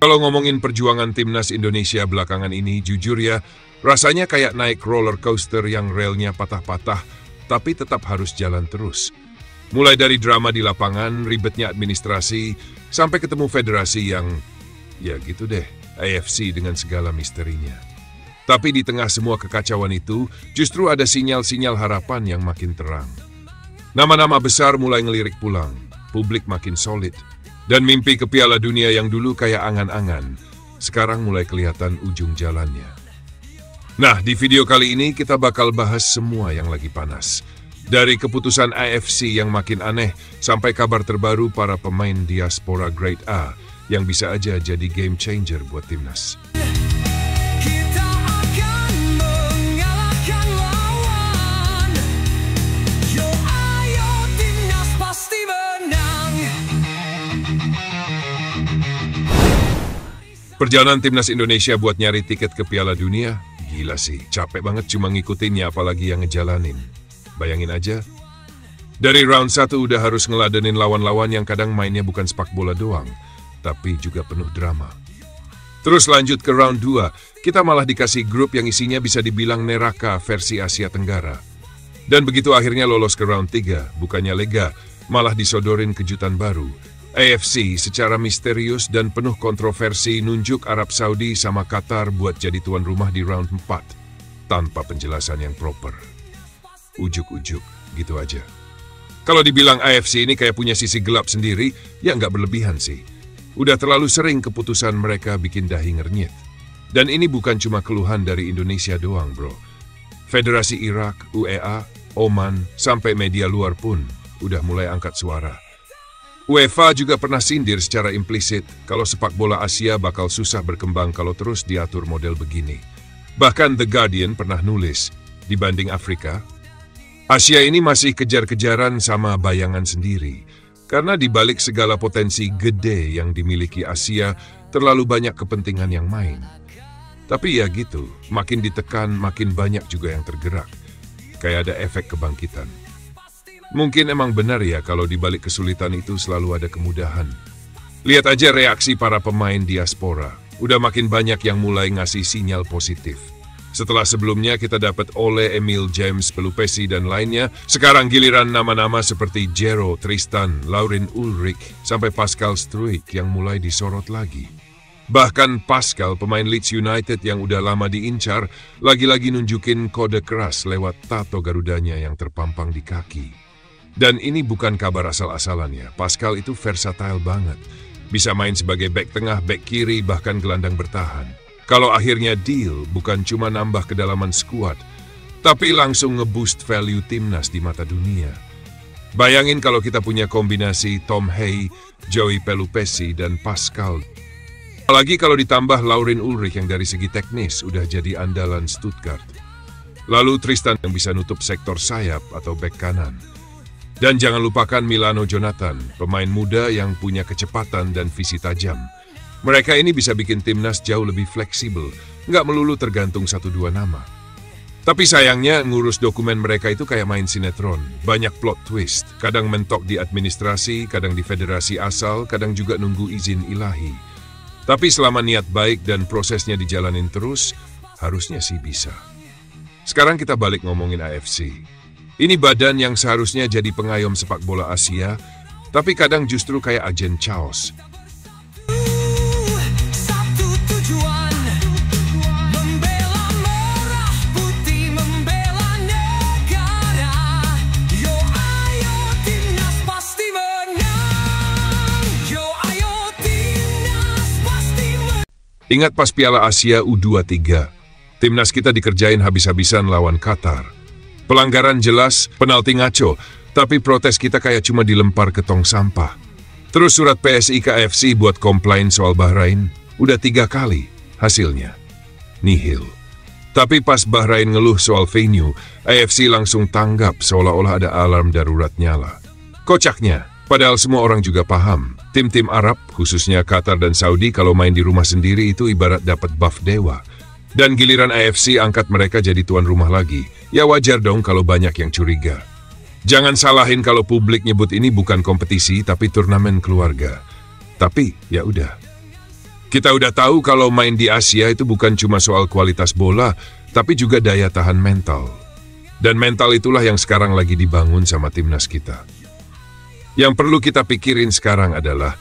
Kalau ngomongin perjuangan timnas Indonesia belakangan ini, jujur ya, rasanya kayak naik roller coaster yang relnya patah-patah, tapi tetap harus jalan terus. Mulai dari drama di lapangan, ribetnya administrasi, sampai ketemu federasi yang, ya gitu deh, AFC dengan segala misterinya. Tapi di tengah semua kekacauan itu, justru ada sinyal-sinyal harapan yang makin terang. Nama-nama besar mulai ngelirik pulang, publik makin solid, dan mimpi ke Piala Dunia yang dulu kayak angan-angan, sekarang mulai kelihatan ujung jalannya. Nah, di video kali ini kita bakal bahas semua yang lagi panas. Dari keputusan AFC yang makin aneh, sampai kabar terbaru para pemain diaspora Grade A yang bisa aja jadi game changer buat timnas. Perjalanan timnas Indonesia buat nyari tiket ke Piala Dunia, gila sih, capek banget cuma ngikutinnya apalagi yang ngejalanin. Bayangin aja, dari round 1 udah harus ngeladenin lawan-lawan yang kadang mainnya bukan sepak bola doang, tapi juga penuh drama. Terus lanjut ke round 2, kita malah dikasih grup yang isinya bisa dibilang neraka versi Asia Tenggara. Dan begitu akhirnya lolos ke round 3, bukannya lega, malah disodorin kejutan baru. AFC secara misterius dan penuh kontroversi nunjuk Arab Saudi sama Qatar buat jadi tuan rumah di round 4, tanpa penjelasan yang proper. Ujuk-ujuk, gitu aja. Kalau dibilang AFC ini kayak punya sisi gelap sendiri, ya nggak berlebihan sih. Udah terlalu sering keputusan mereka bikin dahi ngernyit. Dan ini bukan cuma keluhan dari Indonesia doang, bro. Federasi Irak, UEA, Oman, sampai media luar pun udah mulai angkat suara. UEFA juga pernah sindir secara implisit kalau sepak bola Asia bakal susah berkembang kalau terus diatur model begini. Bahkan The Guardian pernah nulis, dibanding Afrika, Asia ini masih kejar-kejaran sama bayangan sendiri. Karena dibalik segala potensi gede yang dimiliki Asia, terlalu banyak kepentingan yang main. Tapi ya gitu, makin ditekan, makin banyak juga yang tergerak. Kayak ada efek kebangkitan. Mungkin emang benar ya kalau dibalik kesulitan itu selalu ada kemudahan. Lihat aja reaksi para pemain diaspora. Udah makin banyak yang mulai ngasih sinyal positif. Setelah sebelumnya kita dapat Ole, Emil, James, Pelupesi, dan lainnya, sekarang giliran nama-nama seperti Jero, Tristan, Laurin Ulrich, sampai Pascal Struijk yang mulai disorot lagi. Bahkan Pascal, pemain Leeds United yang udah lama diincar, lagi-lagi nunjukin kode keras lewat tato garudanya yang terpampang di kaki. Dan ini bukan kabar asal-asalan ya, Pascal itu versatile banget. Bisa main sebagai bek tengah, bek kiri, bahkan gelandang bertahan. Kalau akhirnya deal, bukan cuma nambah kedalaman skuad, tapi langsung ngeboost value timnas di mata dunia. Bayangin kalau kita punya kombinasi Tom Hay, Joey Pelupesi, dan Pascal. Apalagi kalau ditambah Laurin Ulrich yang dari segi teknis udah jadi andalan Stuttgart. Lalu Tristan yang bisa nutup sektor sayap atau bek kanan. Dan jangan lupakan Milano Jonathan, pemain muda yang punya kecepatan dan visi tajam. Mereka ini bisa bikin timnas jauh lebih fleksibel, nggak melulu tergantung 1-2 nama. Tapi sayangnya ngurus dokumen mereka itu kayak main sinetron, banyak plot twist, kadang mentok di administrasi, kadang di federasi asal, kadang juga nunggu izin ilahi. Tapi selama niat baik dan prosesnya dijalanin terus, harusnya sih bisa. Sekarang kita balik ngomongin AFC. Ini badan yang seharusnya jadi pengayom sepak bola Asia, tapi kadang justru kayak agen chaos. Ingat pas Piala Asia U23, timnas kita dikerjain habis-habisan lawan Qatar. Pelanggaran jelas, penalti ngaco, tapi protes kita kayak cuma dilempar ke tong sampah. Terus surat PSI ke AFC buat komplain soal Bahrain, udah 3 kali, hasilnya nihil. Tapi pas Bahrain ngeluh soal venue, AFC langsung tanggap seolah-olah ada alarm darurat nyala. Kocaknya, padahal semua orang juga paham, tim-tim Arab, khususnya Qatar dan Saudi kalau main di rumah sendiri itu ibarat dapat buff dewa. Dan giliran AFC angkat mereka jadi tuan rumah lagi, ya wajar dong kalau banyak yang curiga. Jangan salahin kalau publik nyebut ini bukan kompetisi tapi turnamen keluarga. Tapi ya udah. Kita udah tahu kalau main di Asia itu bukan cuma soal kualitas bola, tapi juga daya tahan mental. Dan mental itulah yang sekarang lagi dibangun sama timnas kita. Yang perlu kita pikirin sekarang adalah,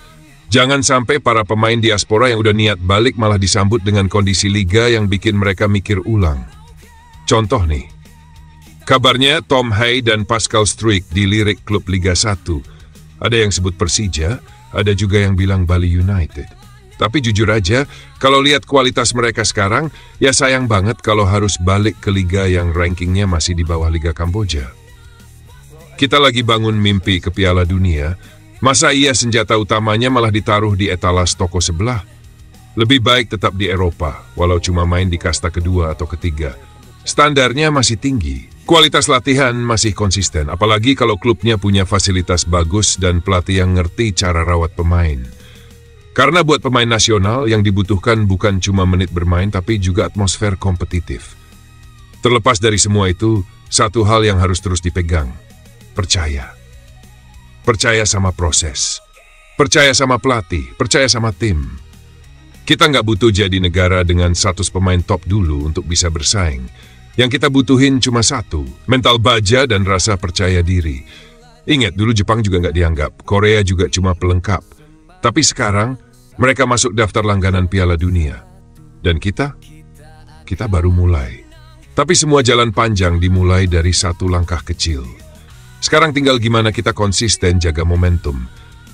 jangan sampai para pemain diaspora yang udah niat balik malah disambut dengan kondisi liga yang bikin mereka mikir ulang. Contoh nih, kabarnya Tom Hay dan Pascal Struijk dilirik klub Liga 1. Ada yang sebut Persija, ada juga yang bilang Bali United. Tapi jujur aja, kalau lihat kualitas mereka sekarang, ya sayang banget kalau harus balik ke liga yang rankingnya masih di bawah Liga Kamboja. Kita lagi bangun mimpi ke Piala Dunia, masa iya senjata utamanya malah ditaruh di etalas toko sebelah? Lebih baik tetap di Eropa, walau cuma main di kasta kedua atau ketiga. Standarnya masih tinggi, kualitas latihan masih konsisten, apalagi kalau klubnya punya fasilitas bagus dan pelatih yang ngerti cara rawat pemain. Karena buat pemain nasional yang dibutuhkan bukan cuma menit bermain tapi juga atmosfer kompetitif. Terlepas dari semua itu, satu hal yang harus terus dipegang. Percaya. Percaya sama proses. Percaya sama pelatih, percaya sama tim. Kita nggak butuh jadi negara dengan 100 pemain top dulu untuk bisa bersaing. Yang kita butuhin cuma satu, mental baja dan rasa percaya diri. Ingat, dulu Jepang juga nggak dianggap, Korea juga cuma pelengkap. Tapi sekarang, mereka masuk daftar langganan Piala Dunia. Dan kita baru mulai. Tapi semua jalan panjang dimulai dari satu langkah kecil. Sekarang tinggal gimana kita konsisten jaga momentum.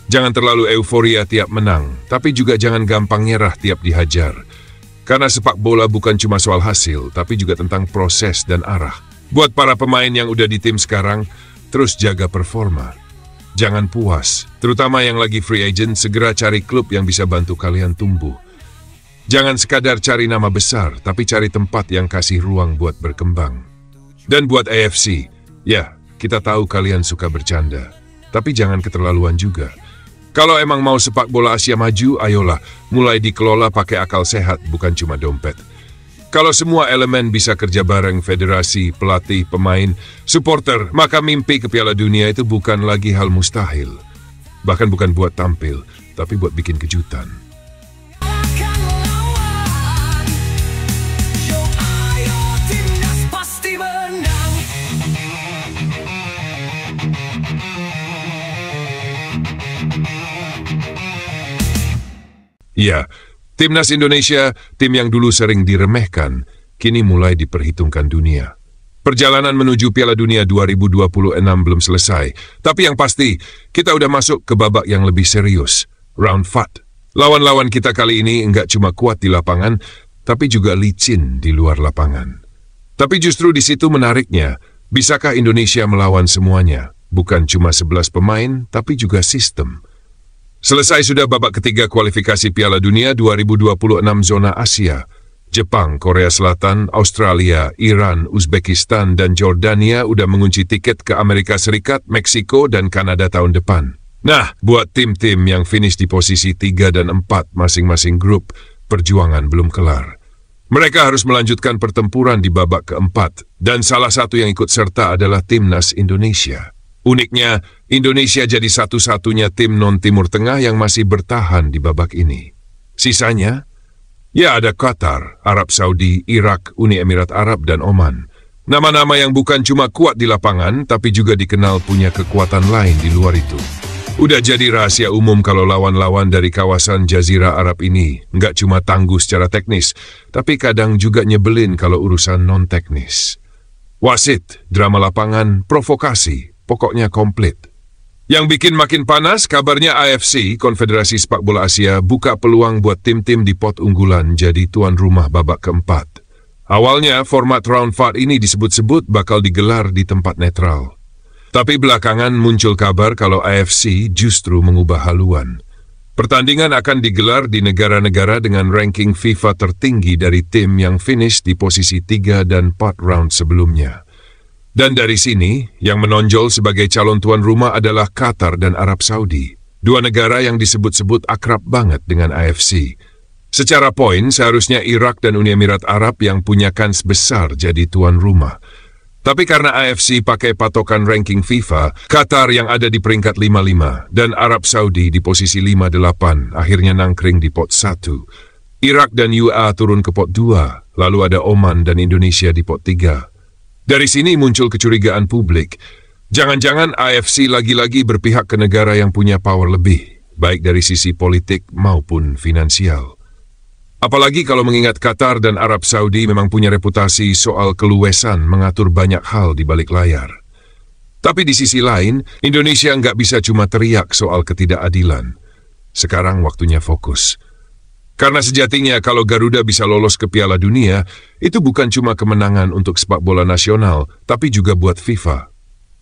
Jangan terlalu euforia tiap menang, tapi juga jangan gampang nyerah tiap dihajar. Karena sepak bola bukan cuma soal hasil, tapi juga tentang proses dan arah. Buat para pemain yang udah di tim sekarang, terus jaga performa. Jangan puas, terutama yang lagi free agent, segera cari klub yang bisa bantu kalian tumbuh. Jangan sekadar cari nama besar, tapi cari tempat yang kasih ruang buat berkembang. Dan buat AFC, ya, kita tahu kalian suka bercanda, tapi jangan keterlaluan juga. Kalau emang mau sepak bola Asia maju, ayolah, mulai dikelola pakai akal sehat, bukan cuma dompet. Kalau semua elemen bisa kerja bareng, federasi, pelatih, pemain, supporter, maka mimpi ke Piala Dunia itu bukan lagi hal mustahil. Bahkan bukan buat tampil, tapi buat bikin kejutan. Ya, Timnas Indonesia, tim yang dulu sering diremehkan, kini mulai diperhitungkan dunia. Perjalanan menuju Piala Dunia 2026 belum selesai, tapi yang pasti, kita udah masuk ke babak yang lebih serius, round 4. Lawan-lawan kita kali ini enggak cuma kuat di lapangan, tapi juga licin di luar lapangan. Tapi justru di situ menariknya, bisakah Indonesia melawan semuanya? Bukan cuma 11 pemain, tapi juga sistem. Selesai sudah babak ketiga kualifikasi Piala Dunia 2026 zona Asia. Jepang, Korea Selatan, Australia, Iran, Uzbekistan, dan Jordania udah mengunci tiket ke Amerika Serikat, Meksiko, dan Kanada tahun depan. Nah, buat tim-tim yang finish di posisi 3 dan 4 masing-masing grup, perjuangan belum kelar. Mereka harus melanjutkan pertempuran di babak keempat, dan salah satu yang ikut serta adalah Timnas Indonesia. Uniknya, Indonesia jadi satu-satunya tim non-Timur Tengah yang masih bertahan di babak ini. Sisanya, ya ada Qatar, Arab Saudi, Irak, Uni Emirat Arab, dan Oman. Nama-nama yang bukan cuma kuat di lapangan, tapi juga dikenal punya kekuatan lain di luar itu. Udah jadi rahasia umum kalau lawan-lawan dari kawasan Jazirah Arab ini nggak cuma tangguh secara teknis, tapi kadang juga nyebelin kalau urusan non-teknis. Wasit, drama lapangan, provokasi, pokoknya komplit. Yang bikin makin panas, kabarnya AFC, Konfederasi Sepak Bola Asia, buka peluang buat tim-tim di pot unggulan jadi tuan rumah babak keempat. Awalnya, format round 4 ini disebut-sebut bakal digelar di tempat netral. Tapi belakangan muncul kabar kalau AFC justru mengubah haluan. Pertandingan akan digelar di negara-negara dengan ranking FIFA tertinggi dari tim yang finish di posisi 3 dan 4 round sebelumnya. Dan dari sini, yang menonjol sebagai calon tuan rumah adalah Qatar dan Arab Saudi. Dua negara yang disebut-sebut akrab banget dengan AFC. Secara poin, seharusnya Irak dan Uni Emirat Arab yang punya kans besar jadi tuan rumah. Tapi karena AFC pakai patokan ranking FIFA, Qatar yang ada di peringkat 55 dan Arab Saudi di posisi 58 akhirnya nangkring di pot 1. Irak dan UAE turun ke pot 2, lalu ada Oman dan Indonesia di pot 3. Dari sini muncul kecurigaan publik. Jangan-jangan AFC lagi-lagi berpihak ke negara yang punya power lebih, baik dari sisi politik maupun finansial. Apalagi kalau mengingat Qatar dan Arab Saudi memang punya reputasi soal keluesan mengatur banyak hal di balik layar. Tapi di sisi lain, Indonesia nggak bisa cuma teriak soal ketidakadilan. Sekarang waktunya fokus. Karena sejatinya kalau Garuda bisa lolos ke Piala Dunia, itu bukan cuma kemenangan untuk sepak bola nasional, tapi juga buat FIFA.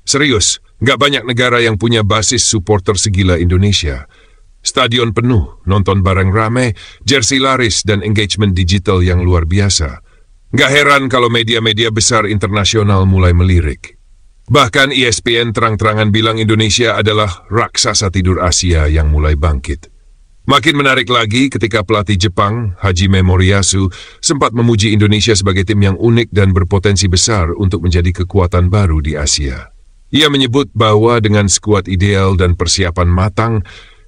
Serius, nggak banyak negara yang punya basis supporter segila Indonesia. Stadion penuh, nonton bareng rame, jersey laris, dan engagement digital yang luar biasa. Nggak heran kalau media-media besar internasional mulai melirik. Bahkan ESPN terang-terangan bilang Indonesia adalah raksasa tidur Asia yang mulai bangkit. Makin menarik lagi ketika pelatih Jepang, Hajime Moriyasu, sempat memuji Indonesia sebagai tim yang unik dan berpotensi besar untuk menjadi kekuatan baru di Asia. Ia menyebut bahwa dengan skuad ideal dan persiapan matang,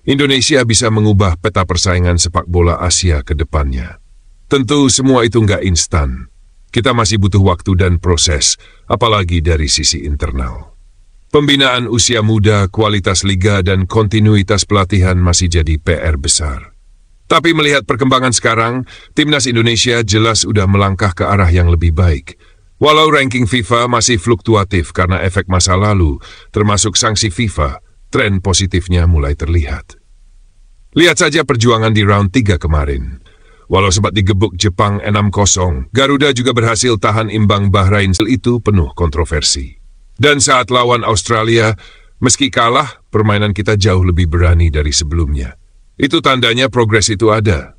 Indonesia bisa mengubah peta persaingan sepak bola Asia ke depannya. Tentu semua itu nggak instan. Kita masih butuh waktu dan proses, apalagi dari sisi internal. Pembinaan usia muda, kualitas liga, dan kontinuitas pelatihan masih jadi PR besar. Tapi melihat perkembangan sekarang, timnas Indonesia jelas udah melangkah ke arah yang lebih baik. Walau ranking FIFA masih fluktuatif karena efek masa lalu, termasuk sanksi FIFA, tren positifnya mulai terlihat. Lihat saja perjuangan di round 3 kemarin. Walau sempat digebuk Jepang 6-0, Garuda juga berhasil tahan imbang Bahrain. Itu penuh kontroversi. Dan saat lawan Australia, meski kalah, permainan kita jauh lebih berani dari sebelumnya. Itu tandanya progres itu ada.